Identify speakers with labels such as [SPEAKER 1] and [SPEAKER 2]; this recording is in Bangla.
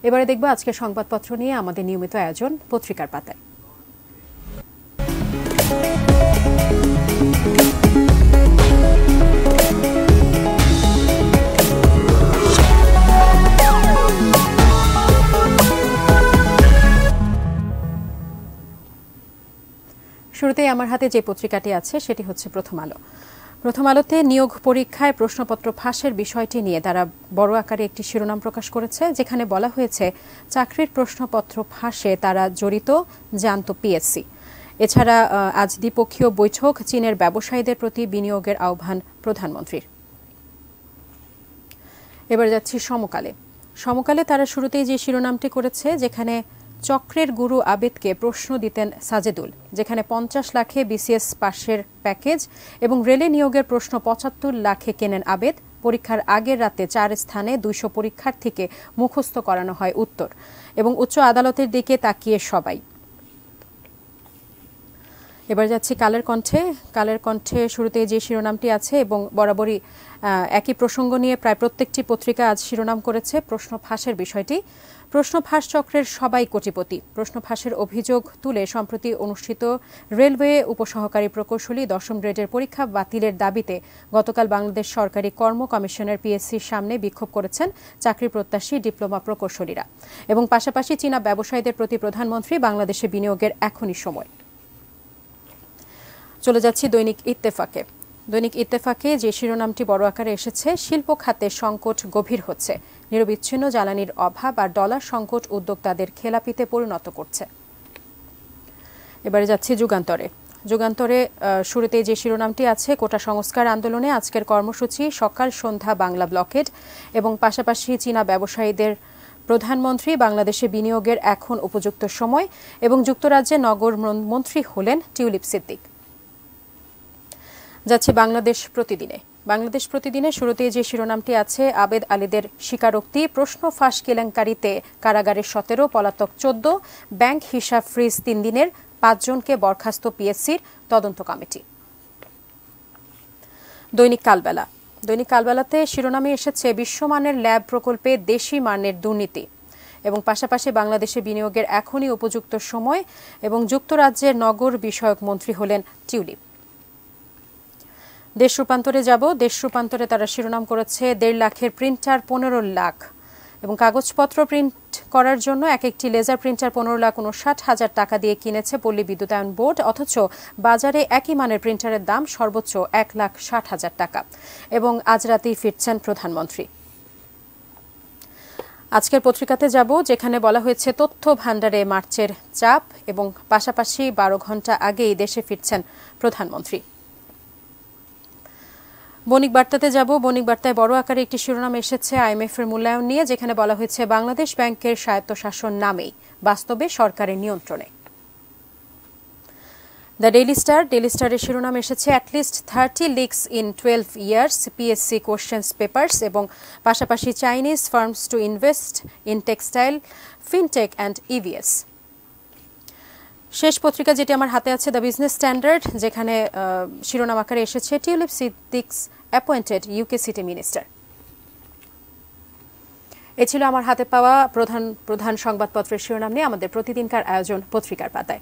[SPEAKER 1] এবারে দেখব আজকের সংবাদপত্র নিয়ে আমাদের নিয়মিত আয়োজন পত্রিকার পাতায়। শুরুতেই আমার হাতে যে পত্রিকাটি আছে সেটি হচ্ছে প্রথম আলো। প্রথম আলোতে নিয়োগ পরীক্ষায় প্রশ্নপত্র ফাঁসের বিষয়টি নিয়ে তারা বড় আকারে একটি শিরোনাম প্রকাশ করেছে, যেখানে বলা হয়েছে চাকরির প্রশ্নপত্র ফাঁসে তারা জড়িত জানত পিএসসি। এছাড়া আজ দ্বিপক্ষীয় বৈঠক, চীনের ব্যবসায়ীদের প্রতি বিনিয়োগের আহ্বান প্রধানমন্ত্রীর। এবার যাচ্ছি সমকালে। সমকালে তারা শুরুতেই যে শিরোনামটি করেছে, যেখানে চক্রের গুরু আবেদকে প্রশ্ন দিতেন সাজেদুল, যেখানে 50 লাখে বিসিএস পাশের প্যাকেজ এবং রেলে নিয়োগের প্রশ্ন 75 লাখে কেনেন আবেদ। পরীক্ষার আগের রাতে 4 স্থানে 200 পরীক্ষার্থীকে মুখস্থ করানো হয় উত্তর, এবং উচ্চ আদালতের দিকে তাকিয়ে সবাই। এবার যাচ্ছি কালের কণ্ঠে। কালের কণ্ঠে শুরুতে যে শিরোনামটি আছে এবং বরাবরই একই প্রসঙ্গ নিয়ে প্রায় প্রত্যেকটি পত্রিকা আজ শিরোনাম করেছে প্রশ্ন ফাঁসের বিষয়টি। প্রশ্ন ফাঁস চক্রের সবাই কোটিপতি। প্রশ্ন ফাঁসের অভিযোগ তুলে সম্প্রতি অনুষ্ঠিত রেলওয়ে উপসহকারী প্রকৌশলী 10ম গ্রেডের পরীক্ষা বাতিলের দাবিতে গতকাল বাংলাদেশ সরকারি কর্ম কমিশনের পিএসসির সামনে বিক্ষোভ করেছেন চাকরি প্রত্যাশী ডিপ্লোমা প্রকৌশলীরা, এবং পাশাপাশি চীনা ব্যবসায়ীদের প্রতি প্রধানমন্ত্রী বাংলাদেশে বিনিয়োগের এখনই সময়। চলে যাচ্ছি দৈনিক ইত্তেফাকে। দৈনিক ইত্তেফাকে যে শিরোনামটি বড় আকারে এসেছে, শিল্প খাতে সংকট গভীর হচ্ছে, নিরবিচ্ছিন্ন জ্বালানির অভাব আর ডলার সংকট উদ্যোক্তাদের খেলাপিতে পরিণত করছে। এবারে যাচ্ছি যুগান্তরে। যুগান্তরে শুরুতে যে শিরোনামটি আছে, কোটা সংস্কার আন্দোলনে আজকের কর্মসূচি সকাল সন্ধ্যা বাংলা ব্লকেড, এবং পাশাপাশি চীনা ব্যবসায়ীদের প্রধানমন্ত্রী বাংলাদেশে বিনিয়োগের এখন উপযুক্ত সময়, এবং যুক্তরাজ্যে নগর মন্ত্রী হলেন টিউলিপ সিদ্দিক। যাচ্ছে বাংলাদেশ প্রতিদিনে। বাংলাদেশ প্রতিদিনে শুরুতে যে শিরোনামটি আছে, আবেদ আলীদের স্বীকারোক্তি, প্রশ্ন ফাঁস কেলেঙ্কারিতে কারাগারে 17, পলাতক 14, ব্যাংক হিসাব ফ্রিজ 3 দিনের, 5 জনকে বরখাস্ত পিএসসির তদন্ত কমিটি। দৈনিক কালবেলা। দৈনিক কালবেলাতে শিরোনামে এসেছে বিশ্বমানের ল্যাব প্রকল্পে দেশি মানের দুর্নীতি, এবং পাশাপাশি বাংলাদেশে বিনিয়োগের এখনই উপযুক্ত সময়, এবং যুক্তরাজ্যের নগর বিষয়ক মন্ত্রী হলেন টিউলিপ। দেশ রূপান্তরে যাব। দেশ রূপান্তরে তারা শিরোনাম করেছে 1.5 লাখের প্রিন্টার 15 লাখ, এবং কাগজপত্র প্রিন্ট করার জন্য একটি লেজার প্রিন্টার 15,59,000 টাকা দিয়ে কিনেছে পল্লী বিদ্যুতায়ন বোর্ড, অথচ বাজারে একই মানের প্রিন্টারের দাম সর্বোচ্চ 1,60,000 টাকা। এবং আজ রাতেই ফিরছেন প্রধানমন্ত্রী। আজকের পত্রিকাতে যাব, যেখানে বলা হয়েছে তথ্য ভাণ্ডারে মার্চের চাপ, এবং পাশাপাশি 12 ঘণ্টা আগেই দেশে ফিরছেন প্রধানমন্ত্রী। বণিক বার্তাতে যাব। বণিক বার্তায় বড় আকারে একটি শিরোনাম এসেছে আইএমএফ এর মূল্যায়ন নিয়ে, যেখানে বলা হয়েছে বাংলাদেশ ব্যাংকের স্বায়ত্তশাসন নামেই, বাস্তবে সরকারের নিয়ন্ত্রণে। The daily star. ডেইলি স্টারের শিরোনাম এসেছে at least 30 leaks in 12 years, PSC questions papers, এবং পাশাপাশি Chinese firms to invest in textile, fintech and EVs. শেষ পত্রিকা যেটি আমার হাতে আছে, দ্য বিজনেস স্ট্যান্ডার্ড, যেখানে শিরোনাম আকারে এসেছে Tulip Siddiq's appointed UK city minister. এ ছিল আমার হাতে পাওয়া প্রধান সংবাদপত্রের শিরোনাম নিয়ে আমাদের প্রতিদিনকার আয়োজন পত্রিকার পাতায়।